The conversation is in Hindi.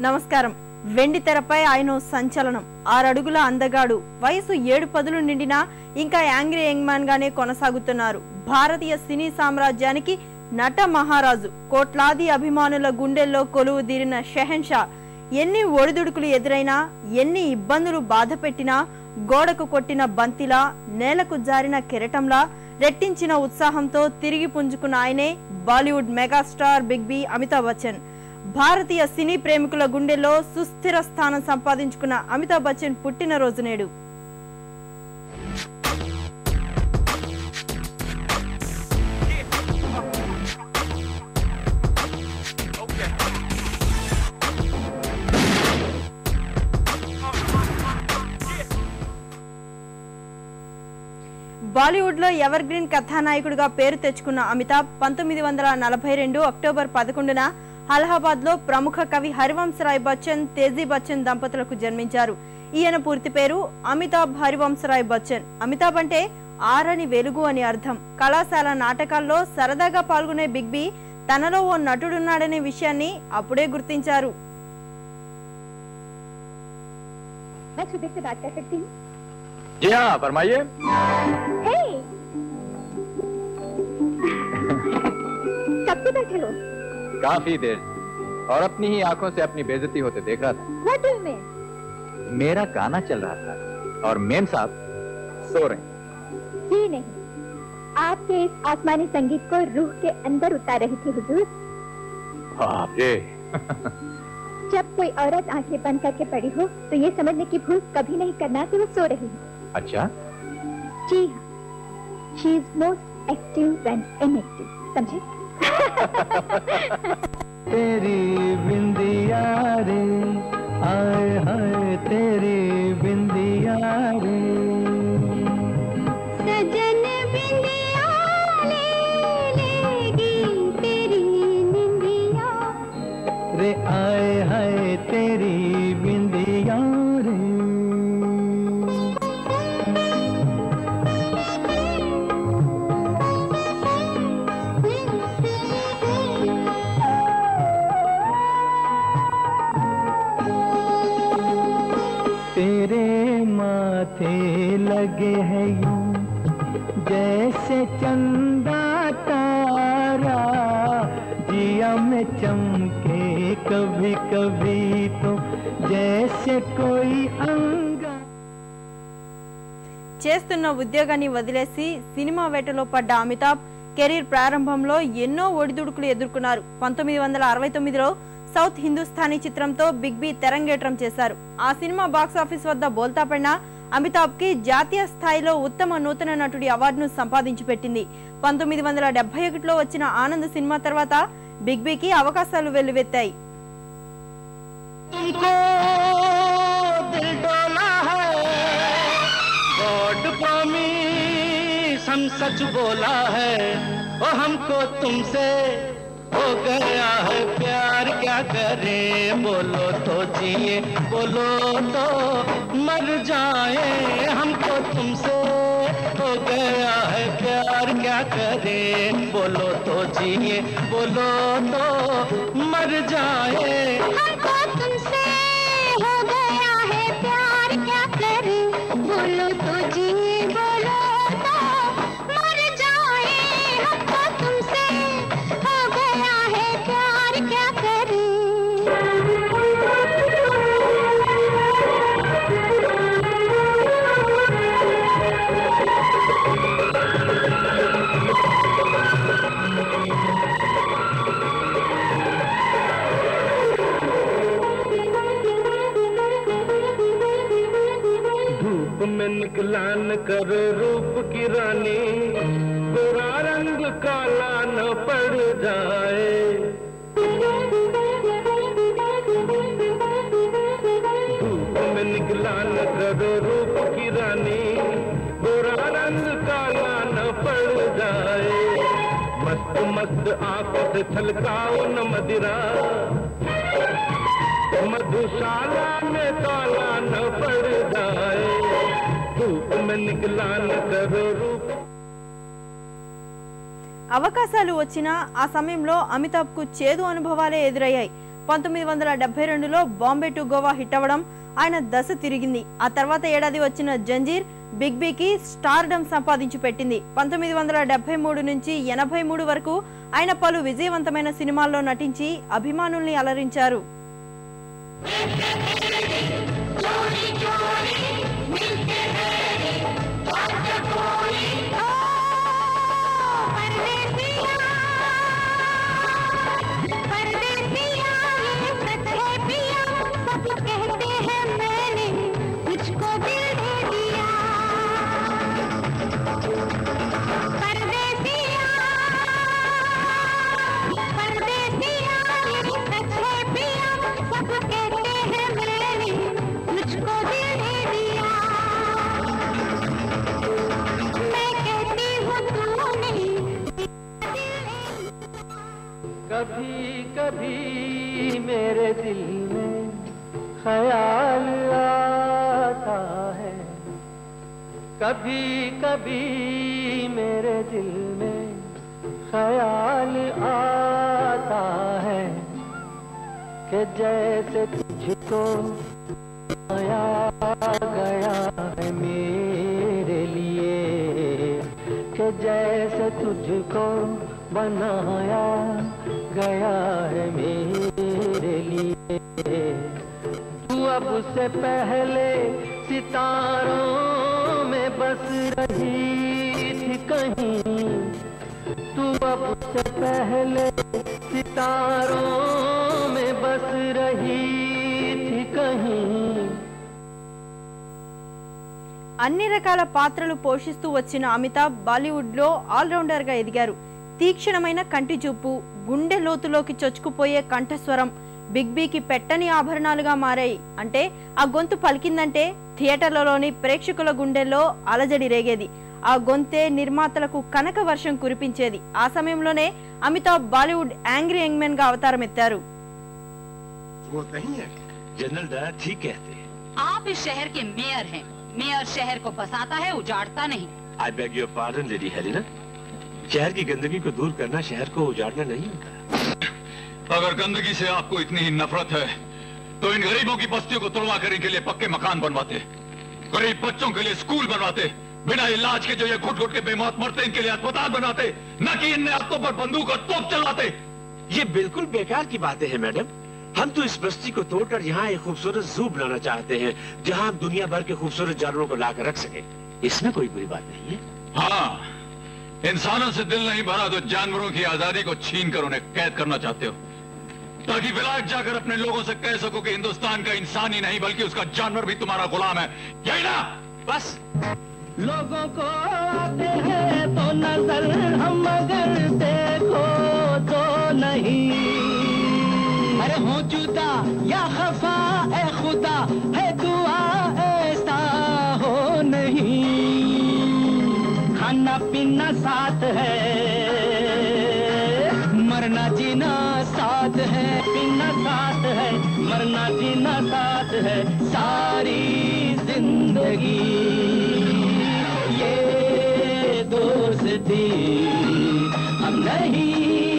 నమస్కారం. వెండి తెరపై ఆయన సంచలనం. 6 అడుగుల అందగాడు. వయసు 7 నిండినా ఇంకా యాంగ్రీ యంగ్ మ్యాన్ గానే కొనసాగుతున్నారు. భారతీయ సినీ సామ్రాజ్యానికి నట మహారాజు. కోట్లాది అభిమానుల గుండెల్లో కొలువు తీరిన షెహన్షా. ఎన్ని ఒడిదుడుకులు ఎదురైనా, ఎన్ని ఇబ్బందులు బాధ పెట్టినా, గోడకు కొట్టిన బంతిలా, నేలకు జారిన కెరటంలా రెట్టించిన ఉత్సాహంతో తిరిగి పుంజుకున్న ఆయనే Bollywood megastar big B Amitabh Bachchan. భారతీయ సినీ ప్రేమికుల గుండెల్లో సుస్థిర స్థానం సంపాదించుకున్న అమితాబ్ బచ్చన్ పుట్టినరోజు నేడు. బాలీవుడ్ లో ఎవర్ గ్రీన్ కథానాయకుడిగా పేరు తెచ్చుకున్న అమితాబ్ 1942 అక్టోబర్ 11న అలహాబాద్ లో ప్రముఖ కవి హరివంశరాయ్ బచ్చన్, తేజీ బచ్చన్ దంపతులకు జన్మించారు. ఈయన పూర్తి పేరు అమితాబ్ హరివంశరాయ్ బచ్చన్. అమితాబ్ అంటే ఆరని వెలుగు అని అర్థం. కళాశాల నాటకాల్లో సరదాగా పాల్గొనే బిగ్ బి తనలో ఓ నటుడున్నాడనే విషయాన్ని అప్పుడే గుర్తించారు. जी हाँ, फरमाइए। कब से बैठे हो? काफी देर और अपनी ही आंखों से अपनी बेइज्जती होते देख रहा था। होटल में मेरा गाना चल रहा था और मेम साहब सो रहे। जी नहीं, आपके इस आसमानी संगीत को रूह के अंदर उतार रही थी हुजूर। बाप रे। जब कोई औरत आंखें बंद करके पड़ी हो तो ये समझने की भूल कभी नहीं करना कि वो सो रही है। अच्छा? जी हाँ, she is most active when inactive, समझे? तेरी बिंदिया रे, आए हाय तेरी बिंदिया रे, सजन बिंदिया ले लेगी तेरी निंदिया रे आए हाय तेरी बिंदिया रे। तेरे माथे लगे हैं यूं जैसे चंदा तारा, जिया में चमके कभी कभी तो जैसे कोई अंगा. చేస్తున్న ఉద్యోగాన్ని వదిలేసి సినిమా వేటలో పడ్డ అమితాబ్ కెరీర్ ప్రారంభంలో ఎన్నో ఒడిదుడుకులు ఎదుర్కొన్నారు. 1969లో సౌత్ హిందుస్థానీ చిత్రంతో బిగ్ బి తెరంగేట్రం చేశారు. ఆ సినిమా బాక్సాఫీస్ వద్ద బోల్తా పడిన అమితాబ్ కి జాతీయ స్థాయిలో ఉత్తమ నూతన నటుడి అవార్డును సంపాదించి పెట్టింది. 1971లో వచ్చిన ఆనంద్ సినిమా తర్వాత బిగ్ బికి అవకాశాలు వెల్లువెత్తాయి. सच बोला है वो हमको तुमसे हो गया है प्यार, क्या करें बोलो तो जिए बोलो तो मर जाए, हमको तुमसे हो गया है प्यार, क्या करें बोलो तो जिए बोलो तो मर जाए, हमको तुमसे हो गया है प्यार, क्या करें बोलो तो जिए बोलो तो मर जाए, हमको तुमसे हो गया है प्यार, क्या करें. में निकला न कर रूप की रानी, गोरा रंग काला न पड़ जाए, धूप में निकला न कर रूप की रानी, गोरा रंग काला न पड़ जाए, मस्त मस्त आंखों से छलकाओ न मदिरा, मधुशाला में काला न पड़ जाए, धूप में निकला न करो रूप. అవకాశాలు వచ్చినా ఆ సమయంలో అమితాబ్ కు చేదు అనుభవాలే ఎదురయ్యాయి. 1972లో బాంబే టు గోవా హిట్ అవ్వడం ఆయన దశ తిరిగింది. ఆ తర్వాత ఏడాది వచ్చిన జంజీర్ బిగ్ బీకి స్టార్డమ్ సంపాదించి పెట్టింది. 1973 నుంచి 83 వరకు ఆయన పలు విజయవంతమైన సినిమాల్లో నటించి అభిమానుల్ని అలరించారు. कभी कभी मेरे दिल में ख्याल आता है, कभी कभी मेरे दिल में ख्याल आता है कि जैसे तुझको आया गया है मेरे लिए, कि जैसे तुझको बनाया गया है मेरे लिए। तू अब से पहले सितारों में बस रही थी कहीं, तू अब से पहले सितारों में बस रही थी कहीं। అన్ని రకాల పాత్రలు పోషిస్తూ వచ్చిన అమితాబ్ బాలీవుడ్ లో ఆల్రౌండర్ గా ఎదిగారు. తీక్షణమైన కంటి చూపు, గుండె లోతులోకి చొచ్చుకుపోయే కంఠస్వరం బిగ్ బీకి పెట్టని ఆభరణాలుగా మారాయి. అంటే ఆ గొంతు పలికిందంటే థియేటర్లలోని ప్రేక్షకుల గుండెల్లో అలజడి రేగేది. ఆ గొంతే నిర్మాతలకు కనక వర్షం కురిపించేది. ఆ సమయంలోనే Amitabh Bollywood angry young man గా అవతారం ఎత్తారు. जनरल दया ठीक कहते हैं। आप इस शहर के मेयर हैं। मेयर शहर को बसाता है, उजाड़ता नहीं। I beg your pardon lady Helena, शहर की गंदगी को दूर करना शहर को उजाड़ना नहीं होता। अगर गंदगी से आपको इतनी ही नफरत है तो इन गरीबों की बस्तियों को तोड़वाकर इनके लिए पक्के मकान बनवाते, गरीब बच्चों के लिए स्कूल बनवाते, बिना इलाज के जो ये घुट घुट के बेमौत मरते इनके लिए अस्पताल बनाते, न कि इनने हाथों पर बंदूक और तोप चलाते। ये बिल्कुल बेकार की बातें हैं मैडम। हम तो इस बस्ती को तोड़कर यहाँ एक खूबसूरत जू बनाना चाहते हैं, जहाँ हम दुनिया भर के खूबसूरत जानवरों को लाकर रख सके। इसमें कोई बुरी बात नहीं है। हाँ, इंसानों से दिल नहीं भरा तो जानवरों की आजादी को छीन कर उन्हें कैद करना चाहते हो, ताकि विलायत जाकर अपने लोगों से कह सको कि हिंदुस्तान का इंसान ही नहीं बल्कि उसका जानवर भी तुम्हारा गुलाम है। यही ना? बस लोगों को आते हैं तो नजर हम मगर देखो तो नहीं, अरे हो जुदा या खफा ए खुदा है दुआ ऐसा हो नहीं। खाना पीना साथ है, मरना जीना साथ है, पीना साथ है, मरना जीना साथ है, सारी जिंदगी ये दोस्ती अब नहीं